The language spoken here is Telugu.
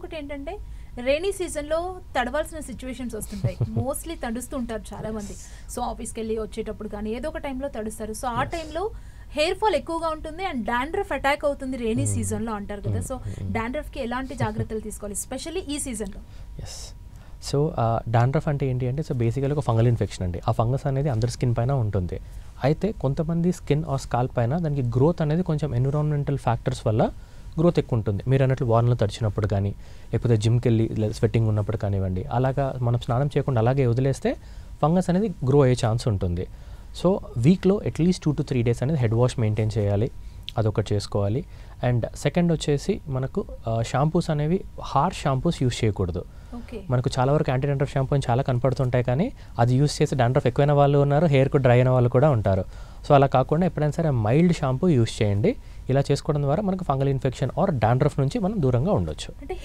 ఇంకొకటి ఏంటంటే రైనీ సీజన్లో తడవాల్సిన సిచ్యువేషన్స్ వస్తుంటాయి. మోస్ట్లీ తడుస్తూ ఉంటారు చాలా మంది. సో ఆఫీస్కి వెళ్ళి వచ్చేటప్పుడు కానీ ఏదో ఒక టైంలో తడుస్తారు. సో ఆ టైంలో హెయిర్ ఫాల్ ఎక్కువగా ఉంటుంది అండ్ డాండ్రఫ్ అటాక్ అవుతుంది రైనీ సీజన్లో అంటారు కదా. సో డాండ్రఫ్కి ఎలాంటి జాగ్రత్తలు తీసుకోవాలి ఎస్పెషల్లీ ఈ సీజన్లో? ఎస్. సో డాండ్రఫ్ అంటే ఏంటి అంటే సో బేసికల్గా ఒక ఫంగల్ ఇన్ఫెక్షన్ అండి. ఆ ఫంగస్ అనేది అందరి స్కిన్ పైన ఉంటుంది. అయితే కొంతమంది స్కిన్ ఆర్ స్కాల్ప్ పైన దానికి గ్రోత్ అనేది కొంచెం ఎన్విరాన్మెంటల్ ఫ్యాక్టర్స్ వల్ల గ్రోత్ ఎక్కువ ఉంటుంది. మీరు అన్నట్లు వానలో తడిచినప్పుడు కానీ లేకపోతే జిమ్కి వెళ్ళి స్వెట్టింగ్ ఉన్నప్పుడు కానివ్వండి, అలాగా మనం స్నానం చేయకుండా అలాగే వదిలేస్తే ఫంగస్ అనేది గ్రో అయ్యే ఛాన్స్ ఉంటుంది. సో వీక్లో అట్లీస్ట్ 2 to 3 days అనేది హెడ్ వాష్ మెయింటైన్ చేయాలి, అదొకటి చేసుకోవాలి. అండ్ సెకండ్ వచ్చేసి మనకు షాంపూస్ అనేవి హార్ష్ షాంపూస్ యూస్ చేయకూడదు. మనకు చాలా వరకు యాంటీ డాండ్రఫ్ షాంపూ అని చాలా కనపడుతుంటాయి, కానీ అది యూస్ చేసి డాండ్రఫ్ ఎక్కువైన వాళ్ళు ఉన్నారు, హెయిర్కు డ్రై అయిన వాళ్ళు కూడా ఉంటారు. సో అలా కాకుండా ఎప్పుడైనా సరే మైల్డ్ షాంపూ యూస్ చేయండి. ఇలా చేసుకోవడం ద్వారా మనకు ఫంగల్ ఇన్ఫెక్షన్ ఆర్ డాండ్రఫ్ నుంచి మనం దూరంగా ఉండొచ్చు. అంటే